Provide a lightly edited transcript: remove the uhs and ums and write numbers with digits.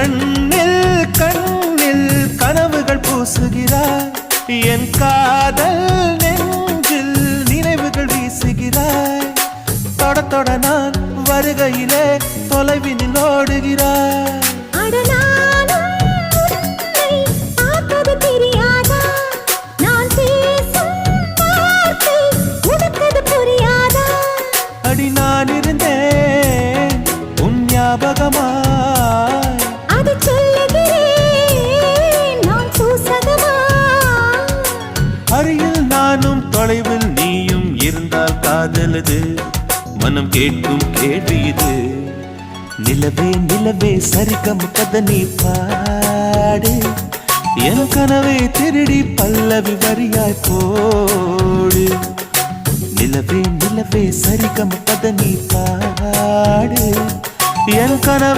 கண்ணில் கண்ணில் கனவுகள் பூசுகிறாய் என் காதல் நெஞ்சில் நினைவுகள் வீசுகிறாய் தொட தொட நான் வருகையிலே தொலைவினில் ஓடுகிறாய் அடி நான் இருந்தேன் உன் ஞாபகமாய் அது சொல்லுகிறேன் நான் சூசகமாய் அருகில் நானும் தொலைவில் நீயும் இருந்தால் காதலது மனம் கேட்கும் கேள்வி இது நிலவே நிலவே சரிகம் கதை நீ பாடு என் கனவை திருடி பல்லவி வரியாய் போடு நிலவே நிலவே சரிகம் கதை நீ பாடு என் கனவை